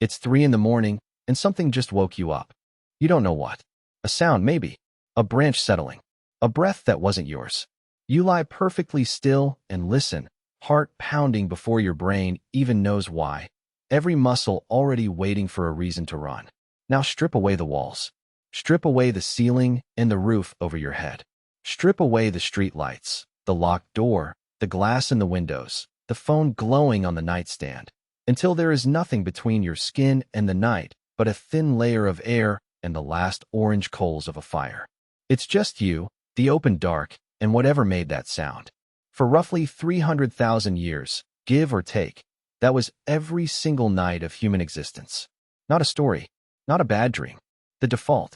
It's 3 in the morning, and something just woke you up. You don't know what. A sound, maybe. A branch settling. A breath that wasn't yours. You lie perfectly still and listen, heart pounding before your brain even knows why. Every muscle already waiting for a reason to run. Now strip away the walls. Strip away the ceiling and the roof over your head. Strip away the street lights, the locked door, the glass in the windows, the phone glowing on the nightstand, until there is nothing between your skin and the night but a thin layer of air and the last orange coals of a fire. It's just you, the open dark, and whatever made that sound. For roughly 300,000 years, give or take, that was every single night of human existence. Not a story, not a bad dream, the default.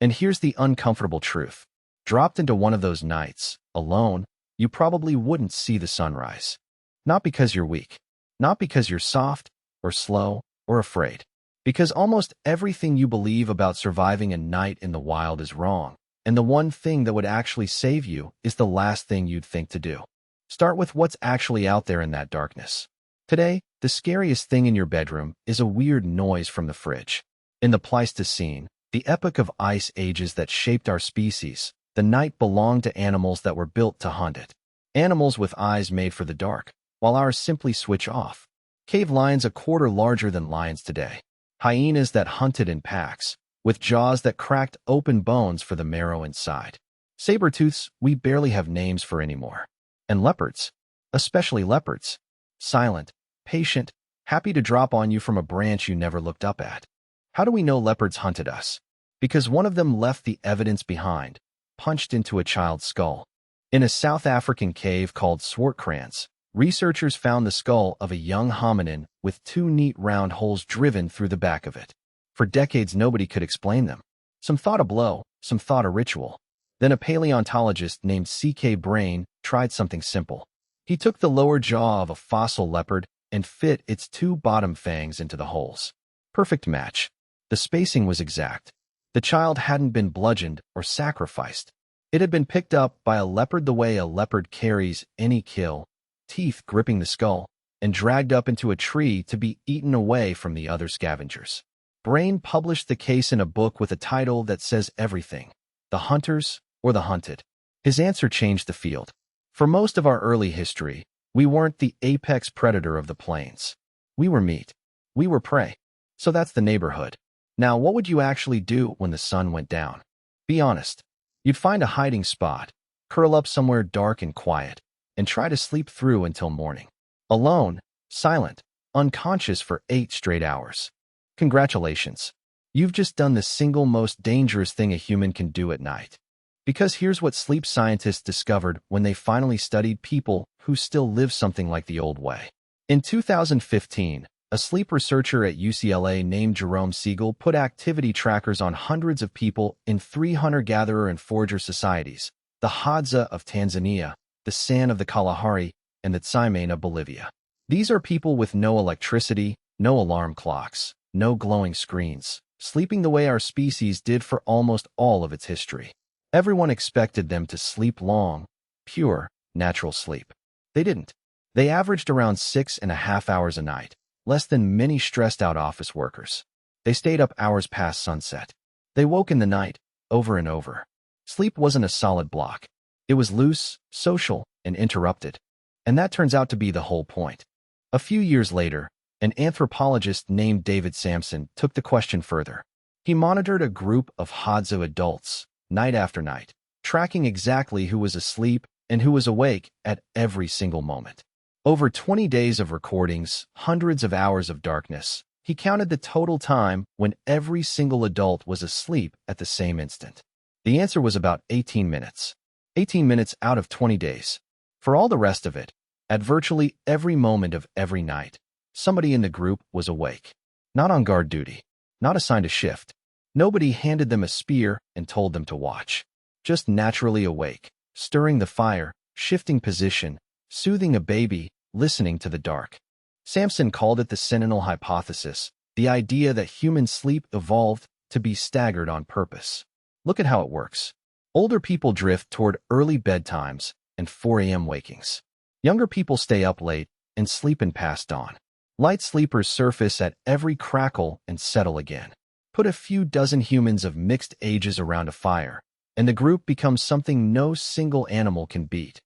And here's the uncomfortable truth. Dropped into one of those nights, alone, you probably wouldn't see the sunrise. Not because you're weak, not because you're soft, or slow, or afraid. Because almost everything you believe about surviving a night in the wild is wrong, and the one thing that would actually save you is the last thing you'd think to do. Start with what's actually out there in that darkness. Today, the scariest thing in your bedroom is a weird noise from the fridge. In the Pleistocene, the epoch of ice ages that shaped our species, the night belonged to animals that were built to hunt it. Animals with eyes made for the dark, while ours simply switch off. Cave lions a quarter larger than lions today. Hyenas that hunted in packs, with jaws that cracked open bones for the marrow inside. Saber-tooths we barely have names for anymore. And leopards, especially leopards. Silent, patient, happy to drop on you from a branch you never looked up at. How do we know leopards hunted us? Because one of them left the evidence behind, punched into a child's skull. In a South African cave called Swartkrans, researchers found the skull of a young hominin with 2 neat round holes driven through the back of it. For decades, nobody could explain them. Some thought a blow, some thought a ritual. Then a paleontologist named C.K. Brain tried something simple. He took the lower jaw of a fossil leopard and fit its 2 bottom fangs into the holes. Perfect match. The spacing was exact. The child hadn't been bludgeoned or sacrificed. It had been picked up by a leopard the way a leopard carries any kill, teeth gripping the skull, and dragged up into a tree to be eaten away from the other scavengers. Brain published the case in a book with a title that says everything: The Hunters or the Hunted. His answer changed the field. For most of our early history, we weren't the apex predator of the plains. We were meat. We were prey. So that's the neighborhood. Now, what would you actually do when the sun went down? Be honest. You'd find a hiding spot, curl up somewhere dark and quiet, and try to sleep through until morning. Alone, silent, unconscious for 8 straight hours. Congratulations. You've just done the single most dangerous thing a human can do at night. Because here's what sleep scientists discovered when they finally studied people who still live something like the old way. In 2015, a sleep researcher at UCLA named Jerome Siegel put activity trackers on hundreds of people in 3 hunter-gatherer and forager societies: the Hadza of Tanzania, the San of the Kalahari, and the Tsimane of Bolivia. These are people with no electricity, no alarm clocks, no glowing screens, sleeping the way our species did for almost all of its history. Everyone expected them to sleep long, pure, natural sleep. They didn't. They averaged around 6.5 hours a night, less than many stressed-out office workers. They stayed up hours past sunset. They woke in the night, over and over. Sleep wasn't a solid block. It was loose, social, and interrupted. And that turns out to be the whole point. A few years later, an anthropologist named David Sampson took the question further. He monitored a group of Hadza adults, night after night, tracking exactly who was asleep and who was awake at every single moment. Over 20 days of recordings, hundreds of hours of darkness, he counted the total time when every single adult was asleep at the same instant. The answer was about 18 minutes. 18 minutes out of 20 days. For all the rest of it, at virtually every moment of every night, somebody in the group was awake. Not on guard duty. Not assigned a shift. Nobody handed them a spear and told them to watch. Just naturally awake, stirring the fire, shifting position, soothing a baby, listening to the dark. Sampson called it the Sentinel Hypothesis, the idea that human sleep evolved to be staggered on purpose. Look at how it works. Older people drift toward early bedtimes and 4 a.m. wakings. Younger people stay up late and sleep in past dawn. Light sleepers surface at every crackle and settle again. Put a few dozen humans of mixed ages around a fire, and the group becomes something no single animal can beat.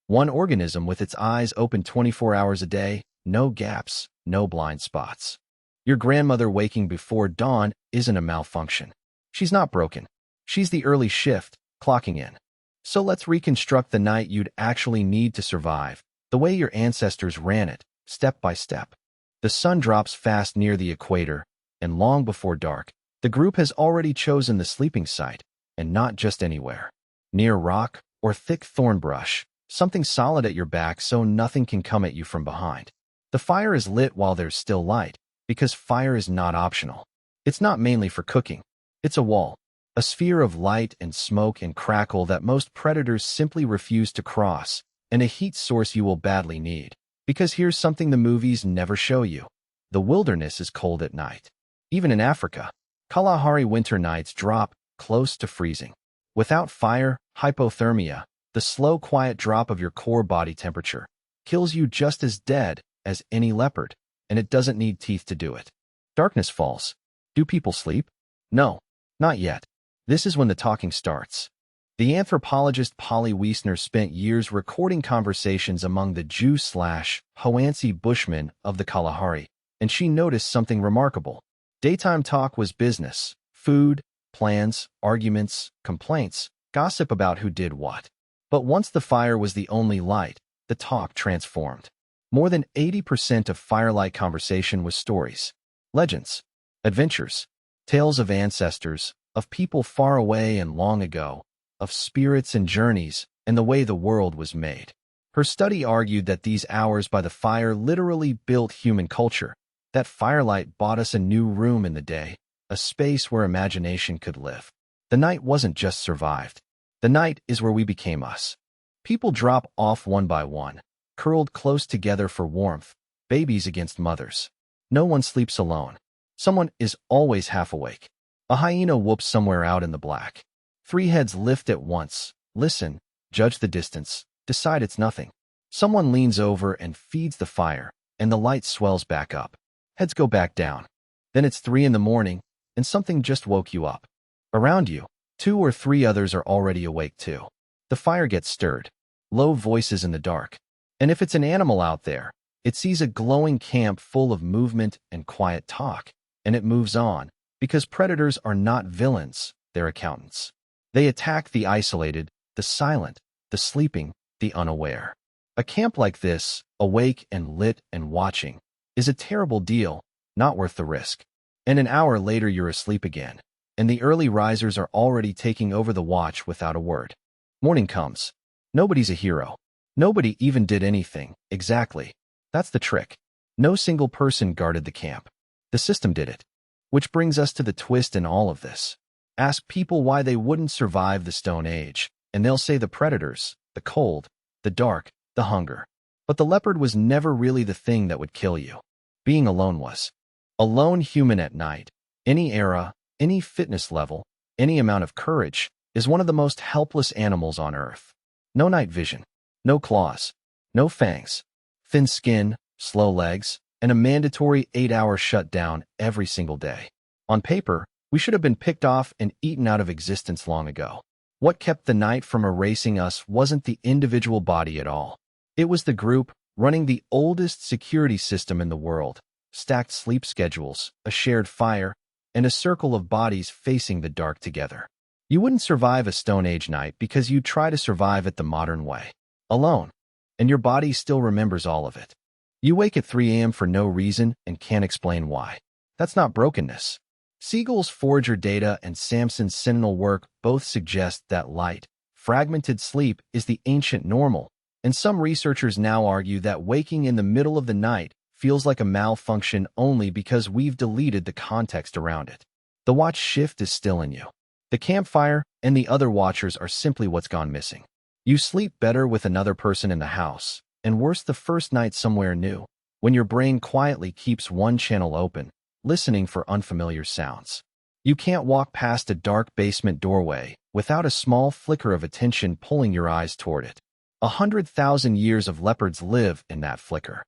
One organism with its eyes open 24 hours a day, no gaps, no blind spots. Your grandmother waking before dawn isn't a malfunction. She's not broken. She's the early shift, clocking in. So let's reconstruct the night you'd actually need to survive, the way your ancestors ran it, step by step. The sun drops fast near the equator, and long before dark, the group has already chosen the sleeping site, and not just anywhere. Near rock or thick thorn brush, something solid at your back so nothing can come at you from behind. The fire is lit while there's still light, because fire is not optional. It's not mainly for cooking. It's a wall, a sphere of light and smoke and crackle that most predators simply refuse to cross, and a heat source you will badly need. Because here's something the movies never show you. The wilderness is cold at night. Even in Africa, Kalahari winter nights drop close to freezing. Without fire, hypothermia, the slow, quiet drop of your core body temperature, kills you just as dead as any leopard, and it doesn't need teeth to do it. Darkness falls. Do people sleep? No, not yet. This is when the talking starts. The anthropologist Polly Wiesner spent years recording conversations among the Jew/Hoansi Bushmen of the Kalahari, and she noticed something remarkable. Daytime talk was business, food, plans, arguments, complaints, gossip about who did what. But once the fire was the only light, the talk transformed. More than 80% of firelight conversation was stories, legends, adventures, tales of ancestors, of people far away and long ago, of spirits and journeys, and the way the world was made. Her study argued that these hours by the fire literally built human culture, that firelight bought us a new room in the day, a space where imagination could live. The night wasn't just survived. The night is where we became us. People drop off one by one, curled close together for warmth, babies against mothers. No one sleeps alone. Someone is always half awake. A hyena whoops somewhere out in the black. Three heads lift at once, listen, judge the distance, decide it's nothing. Someone leans over and feeds the fire, and the light swells back up. Heads go back down. Then it's 3 in the morning, and something just woke you up. Around you, 2 or 3 others are already awake too. The fire gets stirred. Low voices in the dark. And if it's an animal out there, it sees a glowing camp full of movement and quiet talk, and it moves on, because predators are not villains, they're accountants. They attack the isolated, the silent, the sleeping, the unaware. A camp like this, awake and lit and watching, is a terrible deal, not worth the risk. And an hour later you're asleep again, and the early risers are already taking over the watch without a word. Morning comes. Nobody's a hero. Nobody even did anything, exactly. That's the trick. No single person guarded the camp. The system did it. Which brings us to the twist in all of this. Ask people why they wouldn't survive the Stone Age, and they'll say the predators, the cold, the dark, the hunger. But the leopard was never really the thing that would kill you. Being alone was. A lone human at night, any era, any fitness level, any amount of courage, is one of the most helpless animals on Earth. No night vision, no claws, no fangs, thin skin, slow legs, and a mandatory 8-hour shutdown every single day. On paper, we should have been picked off and eaten out of existence long ago. What kept the night from erasing us wasn't the individual body at all. It was the group running the oldest security system in the world, stacked sleep schedules, a shared fire, and a circle of bodies facing the dark together. You wouldn't survive a Stone Age night because you'd try to survive it the modern way, alone, and your body still remembers all of it. You wake at 3 a.m. for no reason and can't explain why. That's not brokenness. Siegel's Forager data and Samson's Sentinel work both suggest that light, fragmented sleep is the ancient normal, and some researchers now argue that waking in the middle of the night feels like a malfunction only because we've deleted the context around it. The watch shift is still in you. The campfire and the other watchers are simply what's gone missing. You sleep better with another person in the house, and worse the first night somewhere new, when your brain quietly keeps one channel open, listening for unfamiliar sounds. You can't walk past a dark basement doorway without a small flicker of attention pulling your eyes toward it. 100,000 years of leopards live in that flicker.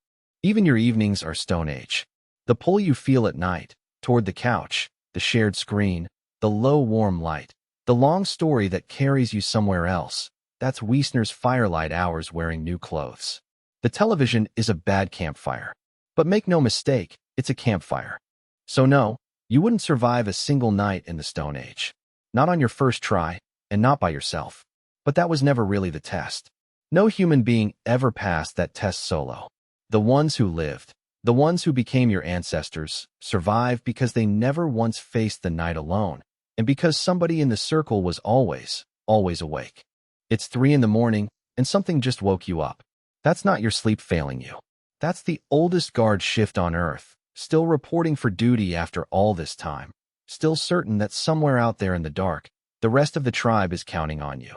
Even your evenings are Stone Age. The pull you feel at night, toward the couch, the shared screen, the low warm light, the long story that carries you somewhere else, that's Wiesner's firelight hours wearing new clothes. The television is a bad campfire. But make no mistake, it's a campfire. So no, you wouldn't survive a single night in the Stone Age. Not on your first try, and not by yourself. But that was never really the test. No human being ever passed that test solo. The ones who lived, the ones who became your ancestors, survived because they never once faced the night alone, and because somebody in the circle was always awake. It's 3 in the morning, and something just woke you up. That's not your sleep failing you. That's the oldest guard shift on Earth, still reporting for duty after all this time, still certain that somewhere out there in the dark, the rest of the tribe is counting on you.